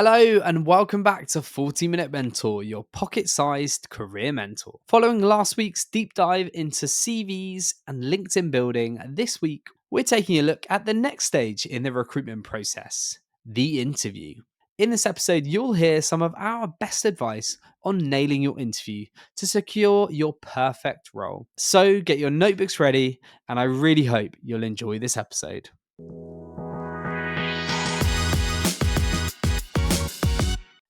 Hello and welcome back to 40-Minute Mentor, your pocket-sized career mentor. Following last week's deep dive into CVs and LinkedIn building, this week we're taking a look at the next stage in the recruitment process, the interview. In this episode, you'll hear some of our best advice on nailing your interview to secure your perfect role. So get your notebooks ready, and I really hope you'll enjoy this episode.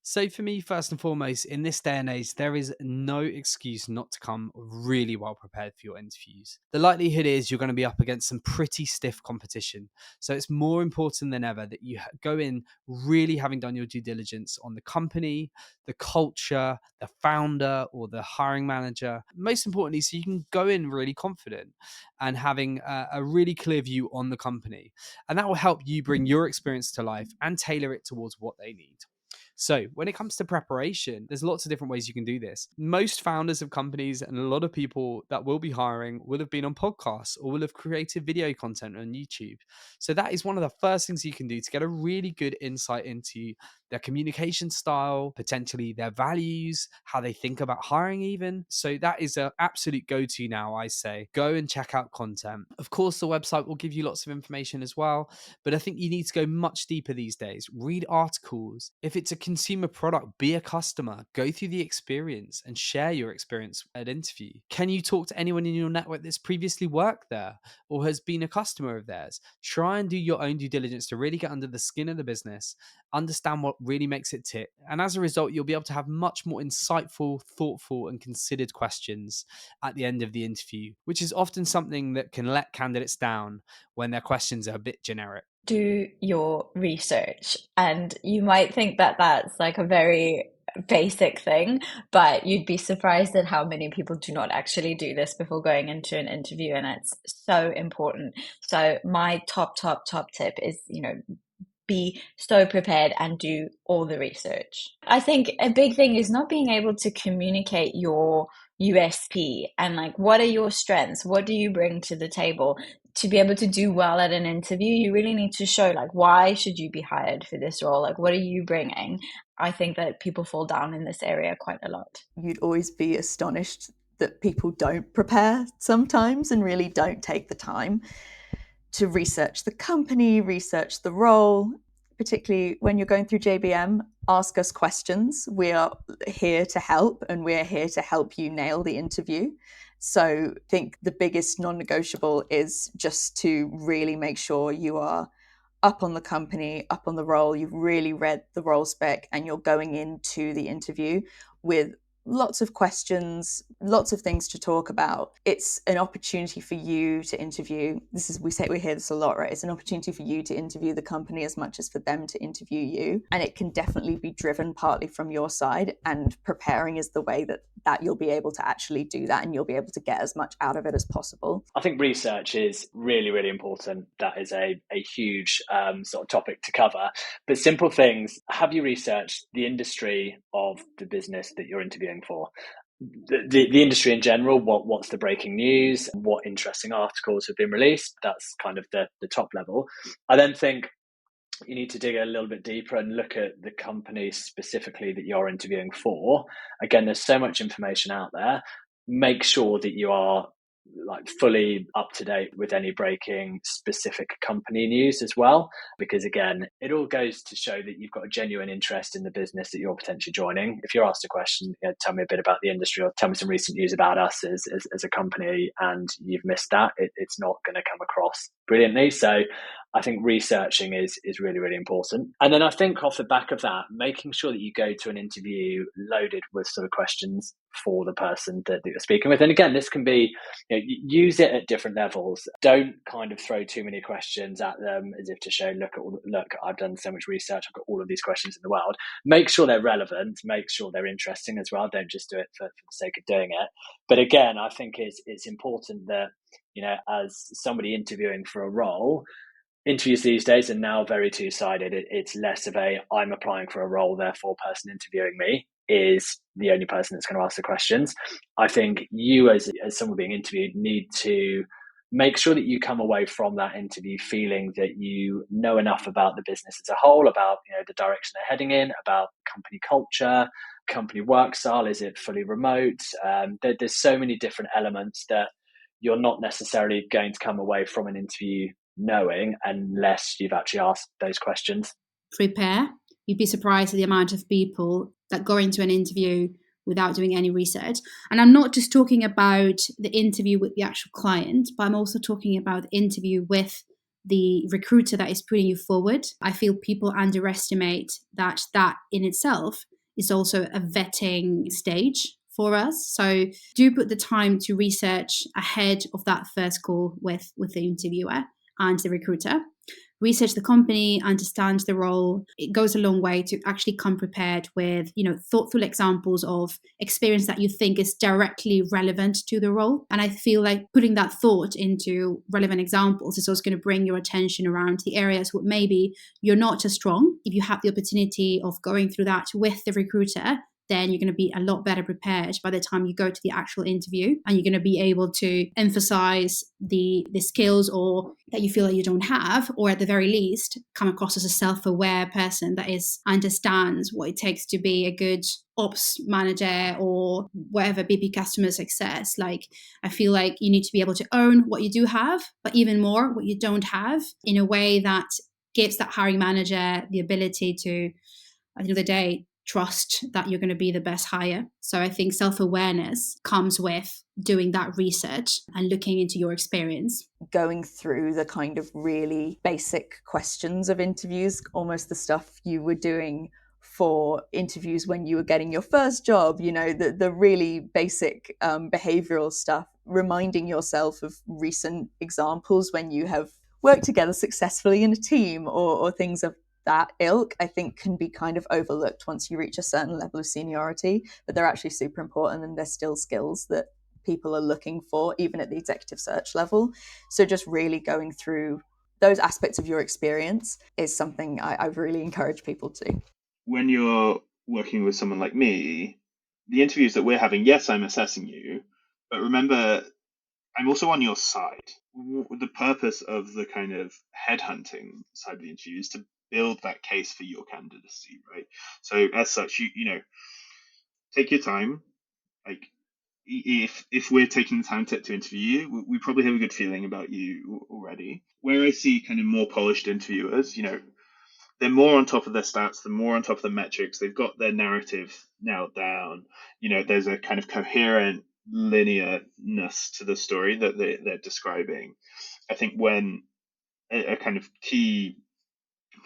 So for me, first and foremost, in this day and age, there is no excuse not to come really well prepared for your interviews. The likelihood is you're going to be up against some pretty stiff competition. So it's more important than ever that you go in really having done your due diligence on the company, the culture, the founder, or the hiring manager. Most importantly, so you can go in really confident and having a really clear view on the company. And that will help you bring your experience to life and tailor it towards what they need. So when it comes to preparation, there's lots of different ways you can do this. Most founders of companies and a lot of people that will be hiring will have been on podcasts or will have created video content on YouTube. So that is one of the first things you can do to get a really good insight into their communication style, potentially their values, how they think about hiring even. So that is an absolute go-to now, I say. Go and check out content. Of course, the website will give you lots of information as well, but I think you need to go much deeper these days. Read articles. If it's a consumer product, be a customer. Go through the experience and share your experience at interview. Can you talk to anyone in your network that's previously worked there or has been a customer of theirs? Try and do your own due diligence to really get under the skin of the business, understand what really makes it tick. And as a result, you'll be able to have much more insightful, thoughtful, and considered questions at the end of the interview, which is often something that can let candidates down when their questions are a bit generic. Do your research. And you might think that that's like a very basic thing, but you'd be surprised at how many people do not actually do this before going into an interview, and it's so important. So my top tip is, be so prepared and do all the research. I think a big thing is not being able to communicate your USP and like, what are your strengths? What do you bring to the table? To be able to do well at an interview, you really need to show like, why should you be hired for this role? Like, what are you bringing? I think that people fall down in this area quite a lot. You'd always be astonished that people don't prepare sometimes and really don't take the time to research the company, research the role, particularly when you're going through JBM. Ask us questions. We are here to help, and we're here to help you nail the interview. So I think the biggest non-negotiable is just to really make sure you are up on the company, up on the role, you've really read the role spec, and you're going into the interview with lots of questions, lots of things to talk about. It's an opportunity for you to interview. We hear this a lot, right? It's an opportunity for you to interview the company as much as for them to interview you. And it can definitely be driven partly from your side, and preparing is the way that you'll be able to actually do that, and you'll be able to get as much out of it as possible. I think research is really, really important. That is a huge sort of topic to cover. But simple things: have you researched the industry of the business that you're interviewing for? The industry in general, what's the breaking news, what interesting articles have been released? That's kind of the top level. I then think you need to dig a little bit deeper and look at the company specifically that you're interviewing for. Again, there's so much information out there. Make sure that you are like fully up to date with any breaking specific company news as well, because again, it all goes to show that you've got a genuine interest in the business that you're potentially joining. If you're asked a question, tell me a bit about the industry, or tell me some recent news about us as a company, and you've missed that, it's not going to come across brilliantly. So I think researching is really, really important. And then I think off the back of that, making sure that you go to an interview loaded with sort of questions for the person that you're speaking with. And again, this can be, use it at different levels. Don't kind of throw too many questions at them as if to show, look, I've done so much research, I've got all of these questions in the world. Make sure they're relevant, make sure they're interesting as well. Don't just do it for the sake of doing it. But again, I think it's important that, as somebody interviewing for a role, interviews these days are now very two-sided. It's less of a, I'm applying for a role, therefore person interviewing me is the only person that's going to ask the questions. I think you as someone being interviewed need to make sure that you come away from that interview feeling that you know enough about the business as a whole, about the direction they're heading in, about company culture, company work style. Is it fully remote? There's so many different elements that you're not necessarily going to come away from an interview knowing unless you've actually asked those questions. Prepare. You'd be surprised at the amount of people that go into an interview without doing any research. And I'm not just talking about the interview with the actual client, but I'm also talking about the interview with the recruiter that is putting you forward. I feel people underestimate that in itself is also a vetting stage for us. So do put the time to research ahead of that first call with the interviewer and the recruiter. Research the company, understand the role. It goes a long way to actually come prepared with, thoughtful examples of experience that you think is directly relevant to the role. And I feel like putting that thought into relevant examples is also going to bring your attention around the areas where maybe you're not as strong. If you have the opportunity of going through that with the recruiter, then you're going to be a lot better prepared by the time you go to the actual interview, and you're going to be able to emphasize the skills or that you feel that you don't have, or at the very least come across as a self-aware person that understands what it takes to be a good ops manager or whatever, BP customer success. Like, I feel like you need to be able to own what you do have, but even more what you don't have, in a way that gives that hiring manager the ability to, at the end of the day, trust that you're going to be the best hire. So I think self-awareness comes with doing that research and looking into your experience. Going through the kind of really basic questions of interviews, almost the stuff you were doing for interviews when you were getting your first job, the really basic behavioral stuff, reminding yourself of recent examples when you have worked together successfully in a team or things of that ilk, I think can be kind of overlooked once you reach a certain level of seniority, but they're actually super important, and they're still skills that people are looking for, even at the executive search level. So just really going through those aspects of your experience is something I really encourage people to. When you're working with someone like me, the interviews that we're having, yes, I'm assessing you, but remember, I'm also on your side. The purpose of the kind of headhunting side of the interview is to build that case for your candidacy, right? So as such, you take your time. Like, if we're taking the time to interview you, we probably have a good feeling about you already. Where I see kind of more polished interviewers, they're more on top of their stats, they're more on top of the metrics, they've got their narrative nailed down. There's a kind of coherent linearness to the story that they're describing. I think when a kind of key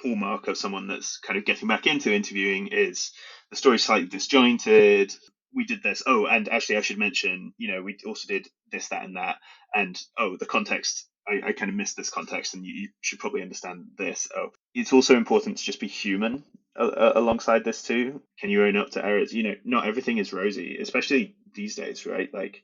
hallmark of someone that's kind of getting back into interviewing is the story's slightly disjointed. We did this. Oh, and actually, I should mention, we also did this, that, and that. And the context, I kind of missed this context, and you should probably understand this. Oh, it's also important to just be human alongside this too. Can you own up to errors? Not everything is rosy, especially these days, right? Like,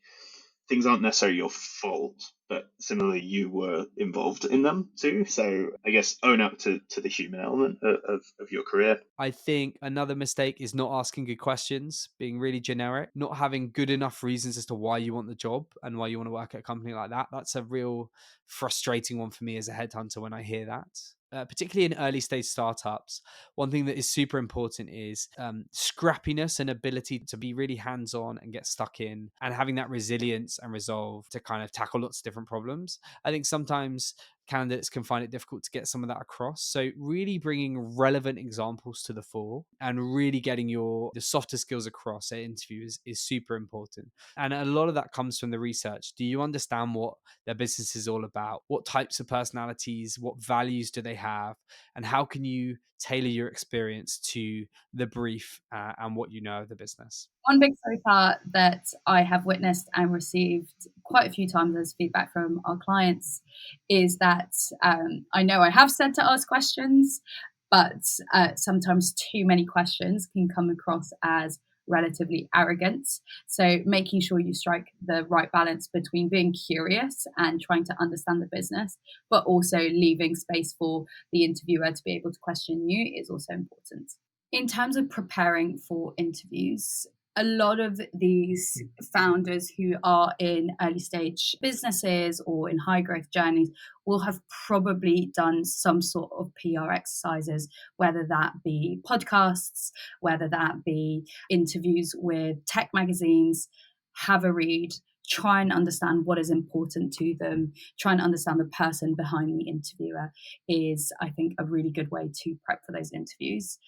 things aren't necessarily your fault, but similarly, you were involved in them too. So I guess own up to the human element of your career. I think another mistake is not asking good questions, being really generic, not having good enough reasons as to why you want the job and why you want to work at a company like that. That's a real frustrating one for me as a headhunter when I hear that. Particularly in early stage startups, one thing that is super important is scrappiness and ability to be really hands-on and get stuck in, and having that resilience and resolve to kind of tackle lots of different problems. I think sometimes candidates can find it difficult to get some of that across. So really bringing relevant examples to the fore and really getting the softer skills across at interviews is super important. And a lot of that comes from the research. Do you understand what their business is all about? What types of personalities, what values do they have? And how can you tailor your experience to the brief and what you know of the business? One big faux pas that I have witnessed and received quite a few times as feedback from our clients is that I know I have said to ask questions, but sometimes too many questions can come across as relatively arrogant. So making sure you strike the right balance between being curious and trying to understand the business, but also leaving space for the interviewer to be able to question you is also important. In terms of preparing for interviews, a lot of these founders who are in early stage businesses or in high growth journeys will have probably done some sort of PR exercises, whether that be podcasts, whether that be interviews with tech magazines. Have a read, try and understand what is important to them, try and understand the person behind the interviewer is, I think, a really good way to prep for those interviews.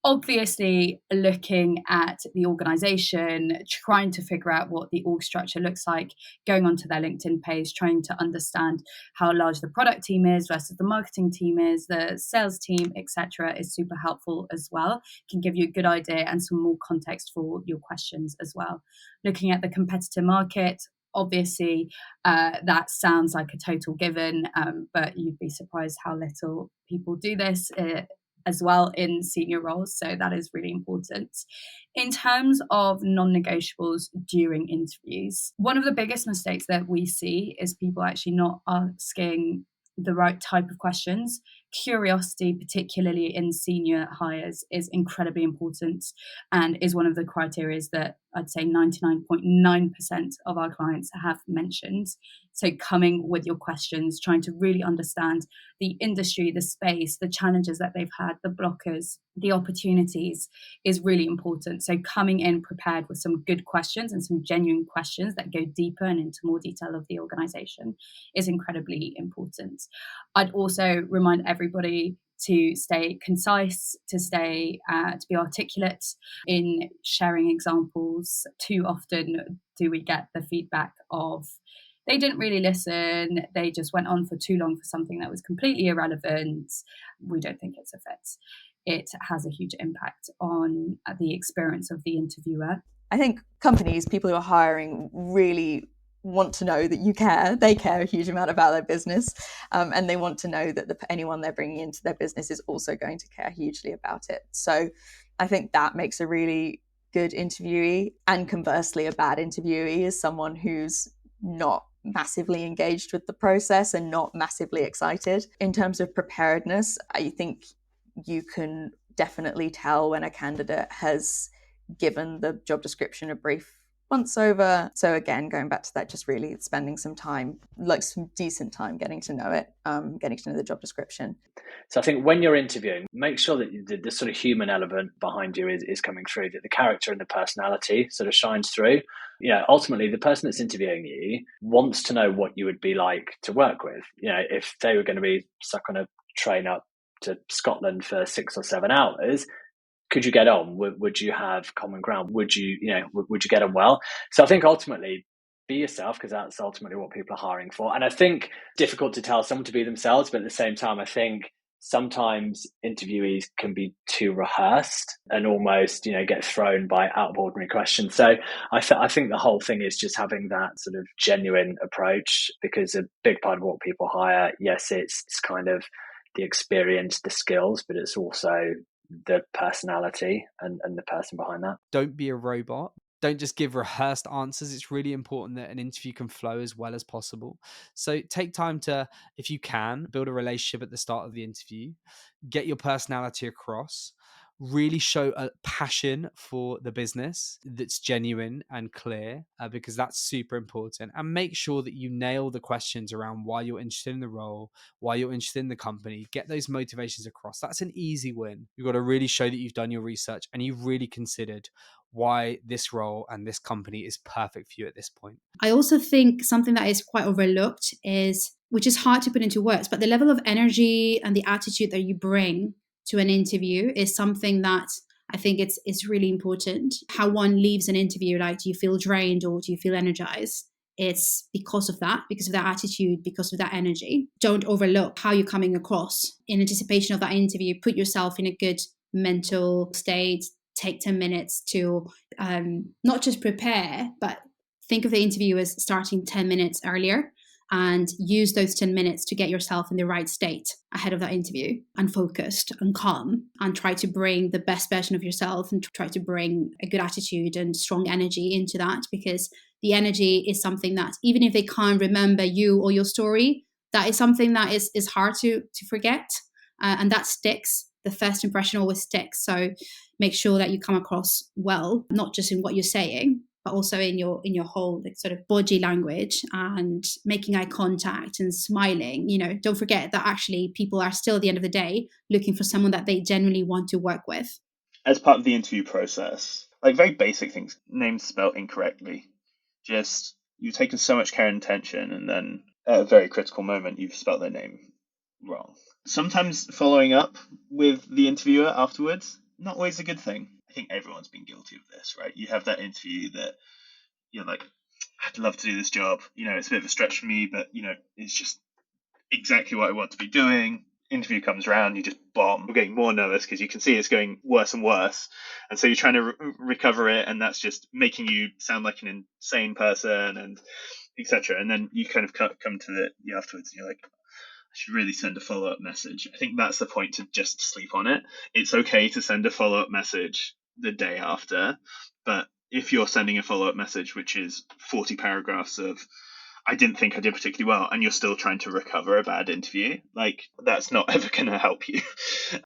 Obviously, looking at the organization, trying to figure out what the org structure looks like, going onto their LinkedIn page, trying to understand how large the product team is versus the marketing team is, the sales team, etc., is super helpful as well. Can give you a good idea and some more context for your questions as well. Looking at the competitor market, obviously, that sounds like a total given, but you'd be surprised how little people do this as well in senior roles. So that is really important. In terms of non-negotiables during interviews, one of the biggest mistakes that we see is people actually not asking the right type of questions. Curiosity, particularly in senior hires, is incredibly important and is one of the criteria that I'd say 99.9% of our clients have mentioned. So coming with your questions, trying to really understand the industry, the space, the challenges that they've had, the blockers, the opportunities is really important. So coming in prepared with some good questions and some genuine questions that go deeper and into more detail of the organization is incredibly important. I'd also remind everybody to stay concise, to be articulate in sharing examples. Too often do we get the feedback of they didn't really listen, they just went on for too long for something that was completely irrelevant. We don't think it's a fit. It has a huge impact on the experience of the interviewer. I think companies, people who are hiring, really want to know that you care. They care a huge amount about their business, and they want to know that anyone they're bringing into their business is also going to care hugely about it. So I think that makes a really good interviewee. And conversely, a bad interviewee is someone who's not massively engaged with the process and not massively excited. In terms of preparedness, I think you can definitely tell when a candidate has given the job description a brief once over. So again, going back to that, just really spending some time, like some decent time getting to know it, getting to know the job description. So I think when you're interviewing, make sure that the sort of human element behind you is coming through, that the character and the personality sort of shines through. Ultimately, the person that's interviewing you wants to know what you would be like to work with. If they were going to be stuck on a train up to Scotland for 6 or 7 hours, could you get on? Would you have common ground? Would you get on well? So I think ultimately be yourself, because that's ultimately what people are hiring for. And I think difficult to tell someone to be themselves, but at the same time, I think sometimes interviewees can be too rehearsed and almost, get thrown by out of ordinary questions. So I think the whole thing is just having that sort of genuine approach, because a big part of what people hire, yes, it's kind of the experience, the skills, but it's also the personality and the person behind that. Don't be a robot. Don't just give rehearsed answers. It's really important that an interview can flow as well as possible. So take time to, if you can, build a relationship at the start of the interview, get your personality across, really show a passion for the business that's genuine and clear, because that's super important. And make sure that you nail the questions around why you're interested in the role, why you're interested in the company. Get those motivations across. That's an easy win. You've got to really show that you've done your research and you've really considered why this role and this company is perfect for you at this point. I also think something that is quite overlooked is, which is hard to put into words, but the level of energy and the attitude that you bring to an interview is something that I think it's really important. How one leaves an interview, like, do you feel drained or do you feel energized? It's because of that attitude, because of that energy. Don't overlook how you're coming across. In anticipation of that interview, put yourself in a good mental state. Take 10 minutes to not just prepare, but think of the interview as starting 10 minutes earlier, and use those 10 minutes to get yourself in the right state ahead of that interview, and focused and calm, and try to bring the best version of yourself and try to bring a good attitude and strong energy into that, because the energy is something that, even if they can't remember you or your story, that is something that is hard to forget, and that sticks. The first impression always sticks. So make sure that you come across well, not just in what you're saying, but also in your whole like, sort of body language and making eye contact and smiling. Don't forget that actually people are still at the end of the day looking for someone that they genuinely want to work with. As part of the interview process, like very basic things, names spelled incorrectly. Just you've taken so much care and attention, and then at a very critical moment, you've spelled their name wrong. Sometimes following up with the interviewer afterwards, not always a good thing. I think everyone's been guilty of this, right? You have that interview that you're like, I'd love to do this job. It's a bit of a stretch for me, but it's just exactly what I want to be doing. Interview comes around, you just bomb. You're getting more nervous because you can see it's going worse and worse, and so you're trying to recover it, and that's just making you sound like an insane person, and etc. And then you kind of come to the afterwards, and you're like, I should really send a follow-up message. I think that's the point, to just sleep on it. It's okay to send a follow-up message the day after, but if you're sending a follow-up message which is 40 paragraphs of I didn't think I did particularly well, and you're still trying to recover a bad interview, like that's not ever going to help you.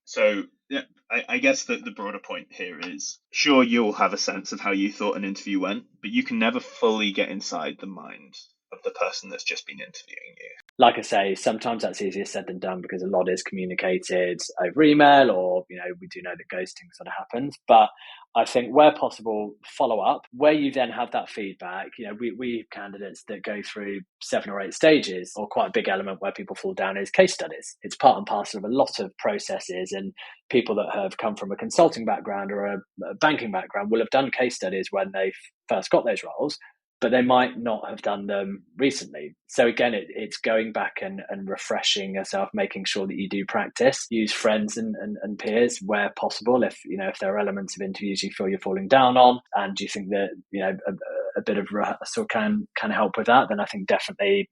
So yeah, I guess that the broader point here is, sure, you'll have a sense of how you thought an interview went, but you can never fully get inside the mind of the person that's just been interviewing you. Like I say, sometimes that's easier said than done because a lot is communicated over email, or we do know that ghosting sort of happens. But I think where possible, follow up. Where you then have that feedback, we have candidates that go through 7 or 8 stages, or quite a big element where people fall down is case studies. It's part and parcel of a lot of processes, and people that have come from a consulting background or a banking background will have done case studies when they first got those roles, but they might not have done them recently. So again, it's going back and refreshing yourself, making sure that you do practice, use friends and peers where possible. If there are elements of interviews you feel you're falling down on, and you think that a bit of rehearsal can help with that, then I think definitely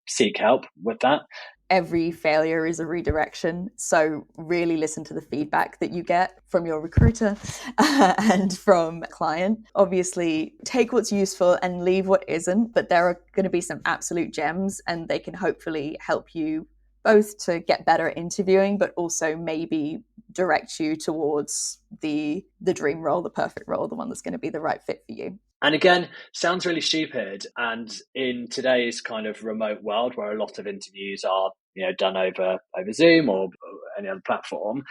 seek help with that. Every failure is a redirection. So really listen to the feedback that you get from your recruiter and from a client. Obviously, take what's useful and leave what isn't, but there are going to be some absolute gems, and they can hopefully help you both to get better at interviewing, but also maybe direct you towards the dream role, the perfect role, the one that's going to be the right fit for you. And again, sounds really stupid. And in today's kind of remote world where a lot of interviews are, done over Zoom or any other platform,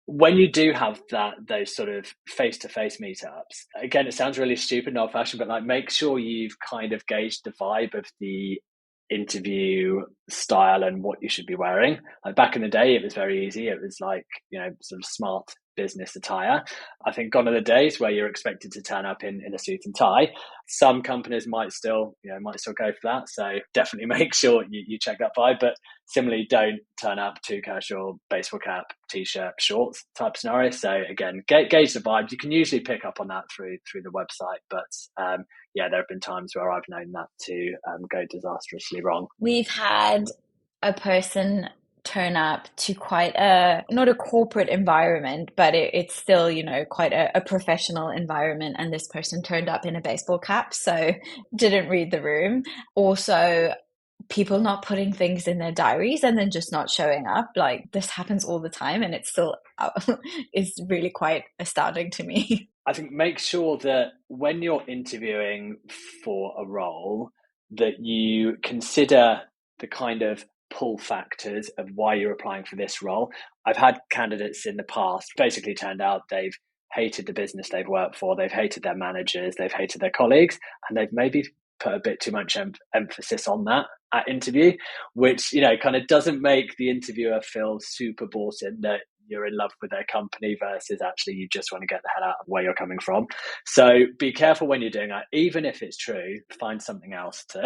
when you do have those sort of face-to-face meetups, again, it sounds really stupid and old-fashioned, but like make sure you've kind of gauged the vibe of the interview style and what you should be wearing. Like back in the day, it was very easy. It was like, sort of smart business attire. I think gone are the days where you're expected to turn up in a suit and tie. Some companies might still go for that. So definitely make sure you check that vibe. But similarly, don't turn up too casual, baseball cap, t-shirt, shorts type scenario. So again, gauge the vibe. You can usually pick up on that through the website. But there have been times where I've known that to go disastrously wrong. We've had a person turn up to quite not a corporate environment, but it's still, quite a professional environment. And this person turned up in a baseball cap, so didn't read the room. Also, people not putting things in their diaries and then just not showing up. Like this happens all the time, and it still is really quite astounding to me. I think make sure that when you're interviewing for a role, that you consider the kind of pull factors of why you're applying for this role. I've had candidates in the past basically turned out they've hated the business they've worked for, they've hated their managers, they've hated their colleagues, and they've maybe put a bit too much emphasis on that at interview, which kind of doesn't make the interviewer feel super bought in that you're in love with their company versus actually you just want to get the hell out of where you're coming from. So be careful when you're doing that. Even if it's true, find something else to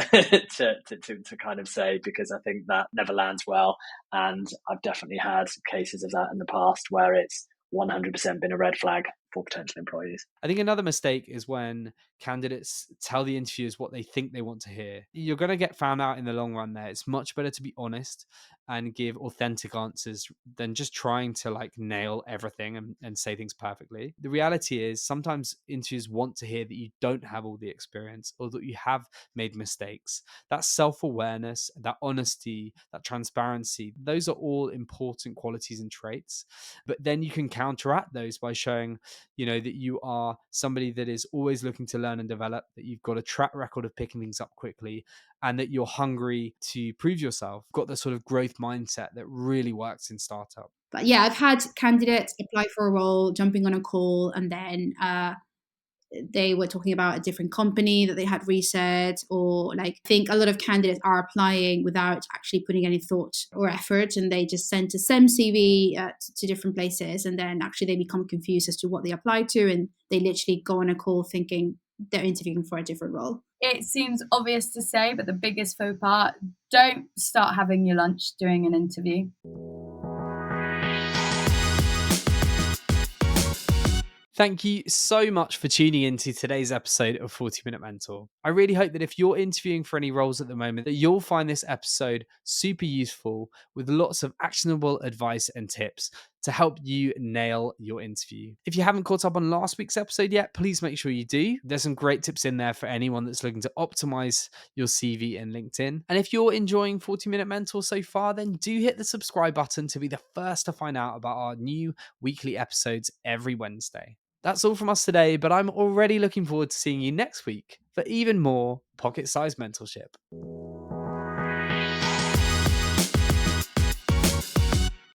to kind of say, because I think that never lands well. And I've definitely had cases of that in the past where it's 100% been a red flag for potential employees. I think another mistake is when candidates tell the interviewers what they think they want to hear. You're going to get found out in the long run there. It's much better to be honest and give authentic answers than just trying to like nail everything and say things perfectly. The reality is sometimes interviewers want to hear that you don't have all the experience or that you have made mistakes. That self-awareness, that honesty, that transparency, those are all important qualities and traits. But then you can counteract those by showing that you are somebody that is always looking to learn and develop, that you've got a track record of picking things up quickly, and that you're hungry to prove yourself, got the sort of growth mindset that really works in startup. But yeah, I've had candidates apply for a role, jumping on a call, and then they were talking about a different company that they had researched, or like, I think a lot of candidates are applying without actually putting any thought or effort, and they just send the same CV to different places, and then actually they become confused as to what they applied to, and they literally go on a call thinking they're interviewing for a different role. It seems obvious to say, but the biggest faux pas, don't start having your lunch during an interview. Thank you so much for tuning into today's episode of 40 Minute Mentor. I really hope that if you're interviewing for any roles at the moment, that you'll find this episode super useful with lots of actionable advice and tips to help you nail your interview. If you haven't caught up on last week's episode yet, please make sure you do. There's some great tips in there for anyone that's looking to optimize your CV in LinkedIn. And if you're enjoying 40 Minute Mentor so far, then do hit the subscribe button to be the first to find out about our new weekly episodes every Wednesday. That's all from us today, but I'm already looking forward to seeing you next week for even more pocket-sized mentorship.